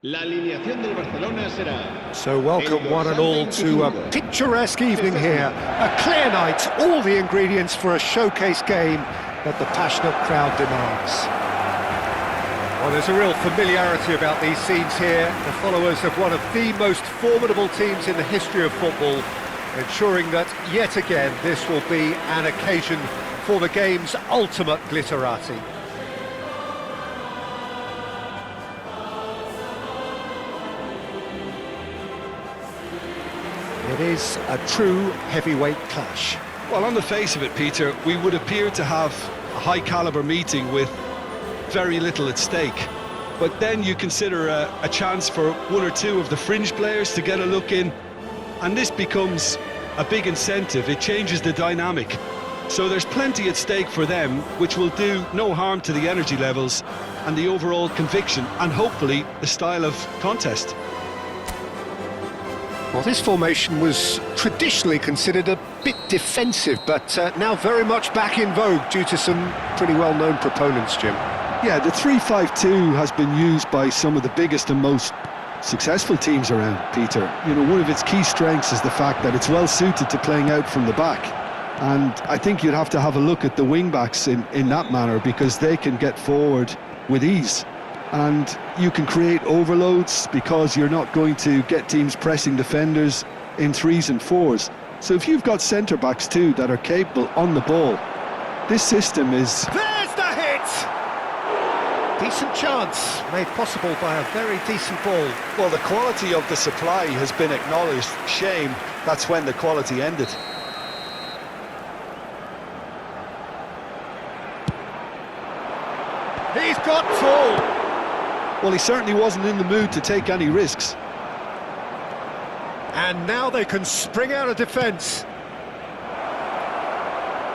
La alineación del Barcelona será... So welcome one and all to a picturesque evening here. A clear night, all the ingredients for a showcase game that the passionate crowd demands. Well, there's a real familiarity about these scenes here. The followers of one of the most formidable teams in the history of football, ensuring that yet again this will be an occasion for the game's ultimate glitterati. It is a true heavyweight clash. Well, on the face of it, Peter, we would appear to have a high-caliber meeting with very little at stake. But then you consider a chance for one or two of the fringe players to get a look in, and this becomes a big incentive. It changes the dynamic. So there's plenty at stake for them, which will do no harm to the energy levels and the overall conviction, and hopefully the style of contest. Well, this formation was traditionally considered a bit defensive, but now very much back in vogue due to some pretty well-known proponents, Jim. Yeah, the 3-5-2 has been used by some of the biggest and most successful teams around, Peter. You know, one of its key strengths is the fact that it's well-suited to playing out from the back. And I think you'd have to have a look at the wing-backs in that manner, because they can get forward with ease. And you can create overloads because you're not going to get teams pressing defenders in 3s and 4s. So if you've got centre-backs too that are capable on the ball, this system is... There's the hit! Decent chance, made possible by a very decent ball. Well, the quality of the supply has been acknowledged. Shame that's when the quality ended. He's got full! Well, he certainly wasn't in the mood to take any risks. And now they can spring out of defence.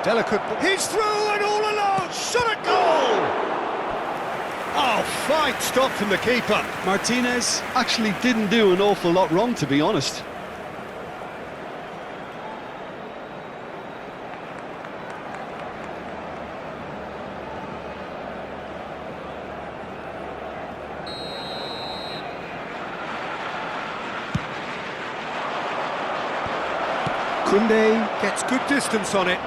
Delicate... He's through and all alone! Shot a goal! Oh, fine stop from the keeper. Martinez actually didn't do an awful lot wrong, to be honest. Koundé gets good distance on it.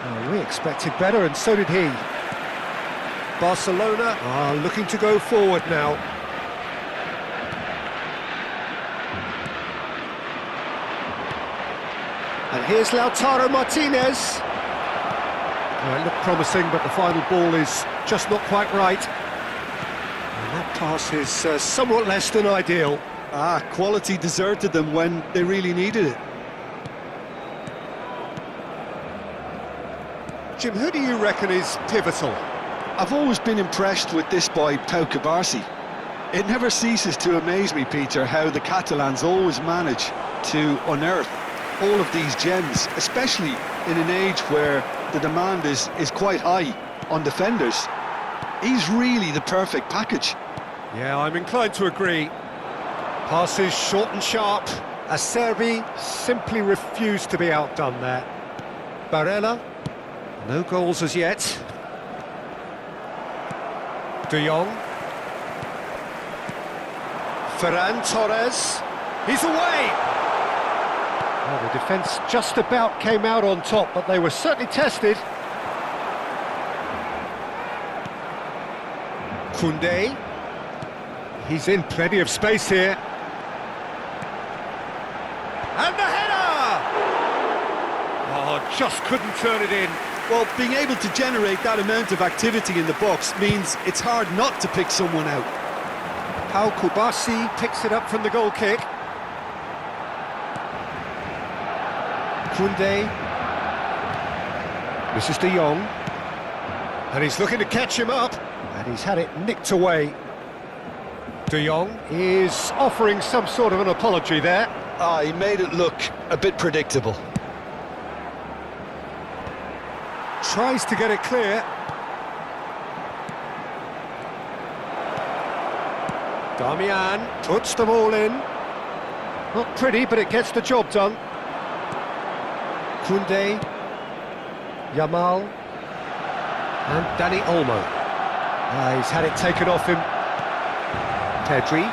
Oh, we expected better, and so did he. Barcelona are looking to go forward now. And here's Lautaro Martinez. Oh, it looked promising, but the final ball is just not quite right. And that pass is somewhat less than ideal. Quality deserted them when they really needed it. Jim, who do you reckon is pivotal? I've always been impressed with this boy, Pau Cubarsí. It never ceases to amaze me, Peter, how the Catalans always manage to unearth all of these gems, especially in an age where the demand is quite high on defenders. He's really the perfect package. Yeah, I'm inclined to agree. Passes short and sharp. Acerbi simply refused to be outdone there. Barella, no goals as yet. De Jong. Ferran Torres. He's away! Well, the defence just about came out on top, but they were certainly tested. Koundé. He's in plenty of space here. And the header! Oh, just couldn't turn it in. Well, being able to generate that amount of activity in the box means it's hard not to pick someone out. Pau Cubarsí picks it up from the goal kick. Koundé. This is De Jong. And he's looking to catch him up. And he's had it nicked away. De Jong is offering some sort of an apology there. He made it look a bit predictable. Tries to get it clear. Damian puts them all in. Not pretty, but it gets the job done. Koundé. Yamal. And Dani Olmo. He's had it taken off him. Pedri.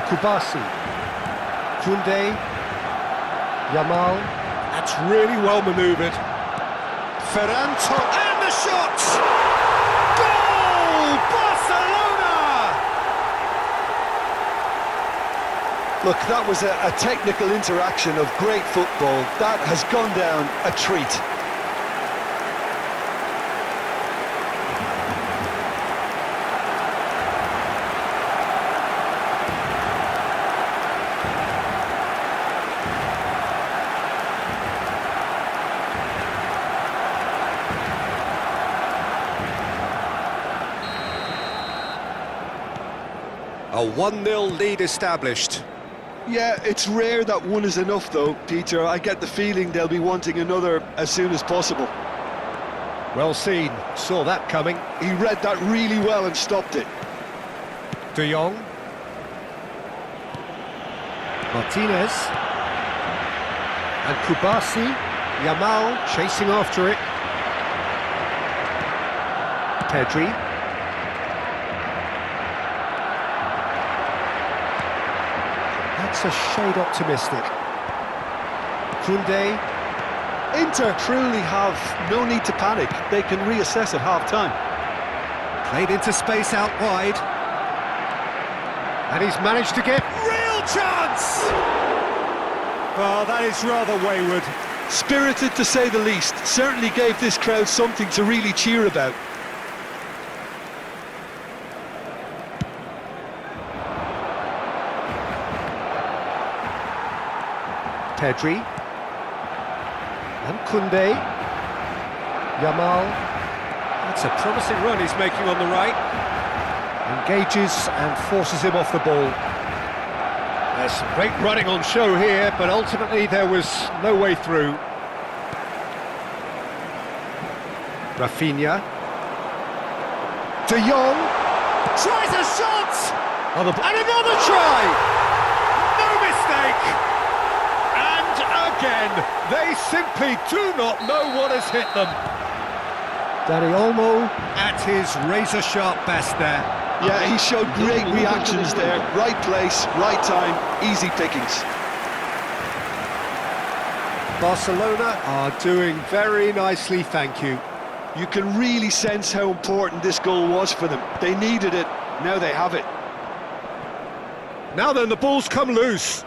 Kubasi. Koundé. Yamal. That's really well manoeuvred. Ferran and the shot! Goal! Barcelona! Look, that was a technical interaction of great football. That has gone down a treat. A 1-0 lead established. Yeah, it's rare that one is enough though, Peter. I get the feeling they'll be wanting another as soon as possible. Well seen, saw that coming. He read that really well and stopped it. De Jong. Martinez. And Kubasi. Yamal chasing after it. Pedri. That's a shade optimistic. Koundé. Inter truly have no need to panic. They can reassess at half-time. Played into space out wide. And he's managed to get real chance! Oh, that is rather wayward. Spirited to say the least. Certainly gave this crowd something to really cheer about. Pedri. And Koundé. Yamal. That's a promising run he's making on the right. Engages and forces him off the ball. There's some great running on show here, but ultimately there was no way through. Rafinha. De Jong. Tries a shot! And another try! No mistake! Again, they simply do not know what has hit them. Dani Olmo at his razor-sharp best there. Yeah, he showed great reactions there. Right place, right time, easy pickings. Barcelona are doing very nicely, thank you. You can really sense how important this goal was for them. They needed it, now they have it. Now then, the ball's come loose.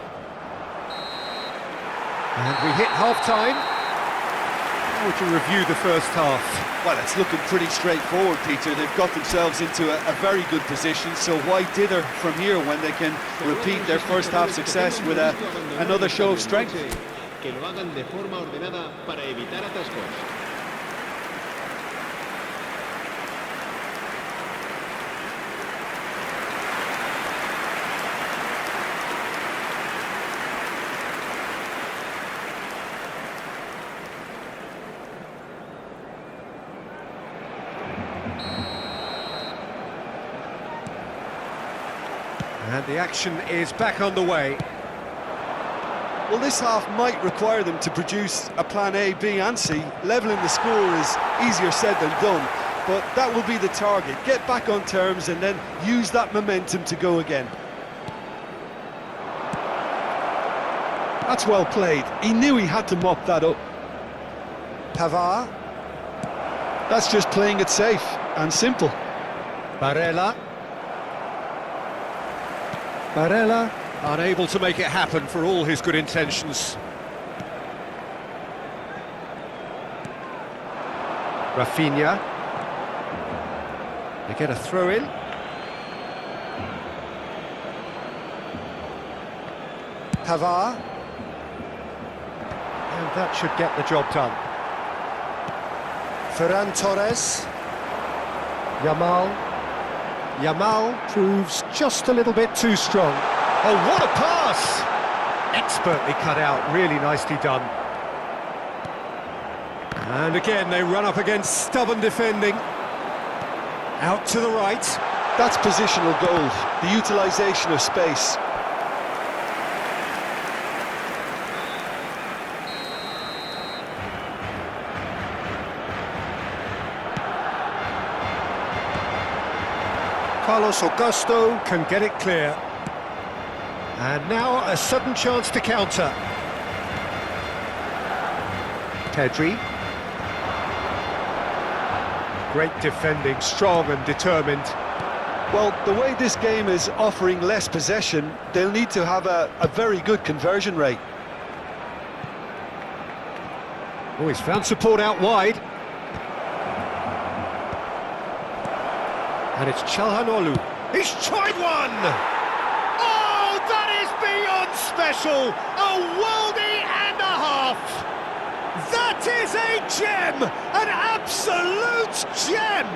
And we hit half-time. How would you review the first half? Well, it's looking pretty straightforward, Peter. They've got themselves into a very good position, so why dither from here when they can repeat their first half success with another show of strength? Que lo hagan de forma ordenada para evitar atascos. And the action is back on the way. Well, this half might require them to produce a plan A, B and C. Levelling the score is easier said than done, but that will be the target. Get back on terms and then use that momentum to go again. That's well played. He knew he had to mop that up. Pavard. That's just playing it safe and simple. Barella. Barella unable to make it happen for all his good intentions. Rafinha. They get a throw in. Pavard. And that should get the job done. Ferran Torres. Yamal. Yamal proves just a little bit too strong. Oh, what a pass! Expertly cut out, really nicely done. And again, they run up against stubborn defending. Out to the right. That's positional goal, the utilisation of space. Carlos Augusto can get it clear. And now a sudden chance to counter. Pedri. Great defending, strong and determined. Well, the way this game is offering less possession, they'll need to have a very good conversion rate. Oh, he's found support out wide. And it's Çalhanoğlu. He's tried one! Oh, that is beyond special! A worldie and a half! That is a gem! An absolute gem!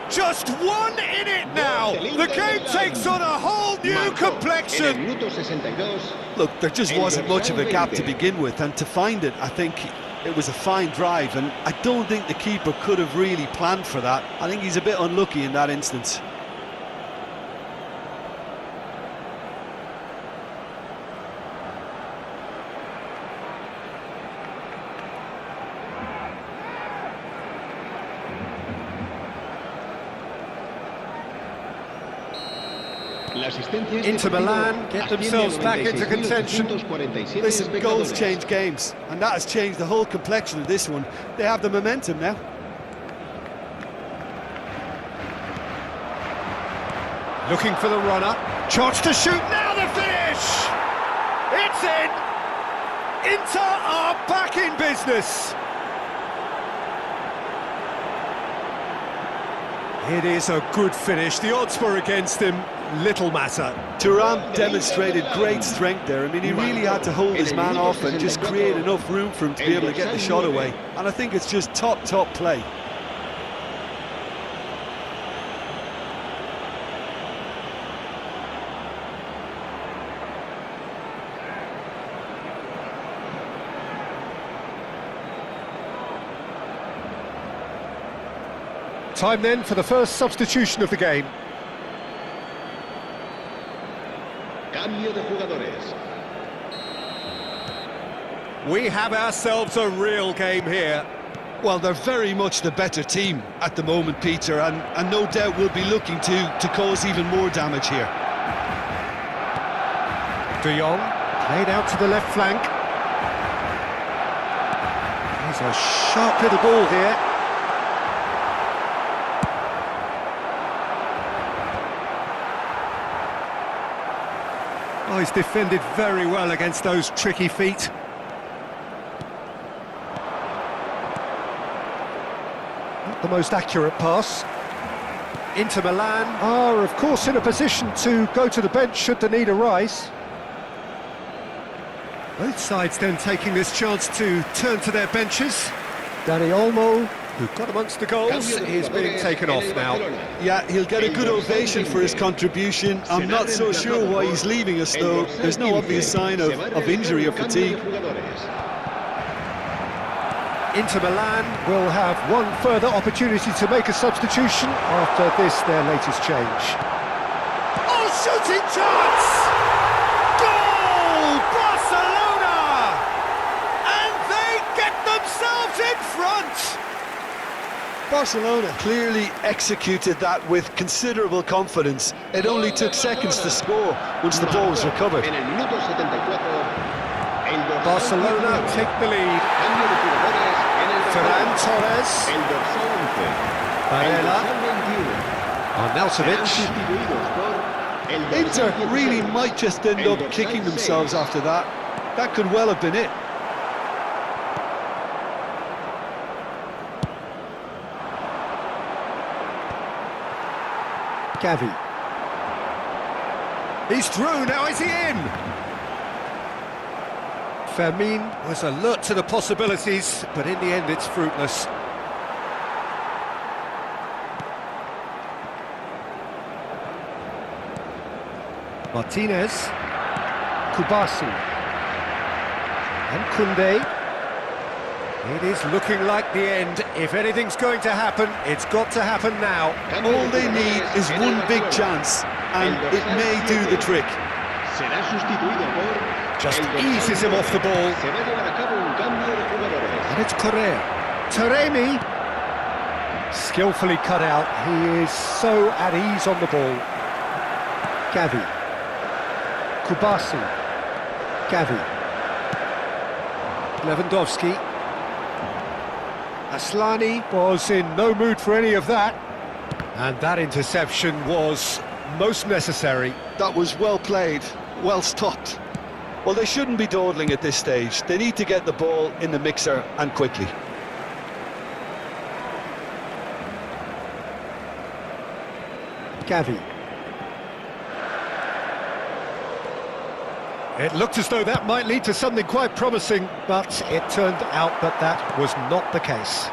Just one in it now! The game takes on a whole new complexion! Look, there just wasn't much of a gap to begin with, and to find it, I think it was a fine drive, and I don't think the keeper could have really planned for that. I think he's a bit unlucky in that instance. Inter Milan get themselves back into contention. Listen, goals change games, and that has changed the whole complexion of this one. They have the momentum now. Looking for the runner. Chance to shoot, now the finish! It's in! Inter are back in business! It is a good finish. The odds were against him. Little matter. Thuram demonstrated great strength there. I mean, he really had to hold his man off and just create enough room for him to be able to get the shot away. And I think it's just top play. Time then for the first substitution of the game. Cambio de jugadores. We have ourselves a real game here. Well, they're very much the better team at the moment, Peter, and no doubt will be looking to cause even more damage here. De Jong played out to the left flank. There's a sharp little ball here. Oh, he's defended very well against those tricky feet. Not the most accurate pass. Inter Milan are, of course, in a position to go to the bench should the need arise. Both sides then taking this chance to turn to their benches. Dani Olmo, who got amongst the goals, is being taken off now. Yeah, he'll get a good ovation for his contribution. I'm not so sure why he's leaving us, though. There's no obvious sign of injury or fatigue. Inter Milan will have one further opportunity to make a substitution after this, their latest change. Oh, shooting chance! Goal! Barcelona! And they get themselves in front! Barcelona clearly executed that with considerable confidence. It only took seconds to score once the ball was recovered. Barcelona take the lead. Ferran Torres. Barella. Arnautovic. Inter really might just end up kicking themselves after that. That could well have been it. Gavi. He's through, now is he in? Fermin was alert to the possibilities, but in the end it's fruitless. Martinez. Kubasi. And Koundé. It is looking like the end. If anything's going to happen, it's got to happen now. All they need is one big chance, and it may do the trick. Just eases him off the ball. And it's Correa. Taremi. Skillfully cut out. He is so at ease on the ball. Gavi. Kubasi. Gavi. Lewandowski. Aslani was in no mood for any of that. And that interception was most necessary. That was well played, well stopped. Well, they shouldn't be dawdling at this stage. They need to get the ball in the mixer and quickly. Gavi. It looked as though that might lead to something quite promising, but it turned out that that was not the case.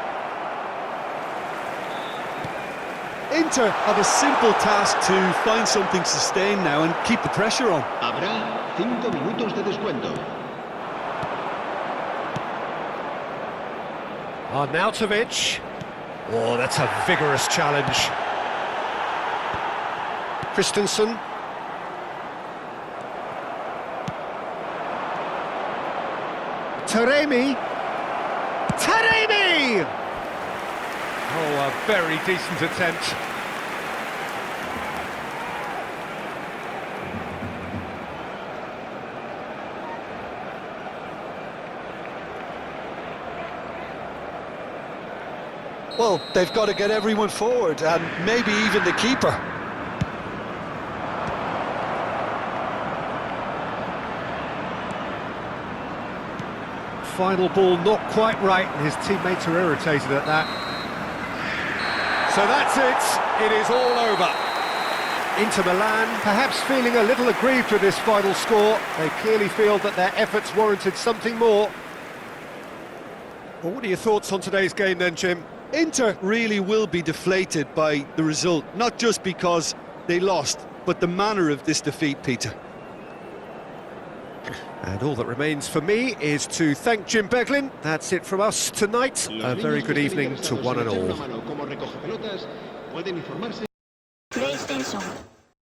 Inter have a simple task to find something sustained now and keep the pressure on. Habrá 5 minutos de descuento. Arnautovic. Oh, that's a vigorous challenge. Christensen. Taremi! Taremi! Oh, a very decent attempt. Well, they've got to get everyone forward, and maybe even the keeper. Final ball not quite right, and his teammates are irritated at that. So that's it, it is all over. Inter Milan perhaps feeling a little aggrieved with this final score. They clearly feel that their efforts warranted something more. Well, what are your thoughts on today's game then, Jim? Inter really will be deflated by the result, not just because they lost, but the manner of this defeat, Peter. And all that remains for me is to thank Jim Beglin. That's it from us tonight. A very good evening to one and all. PlayStation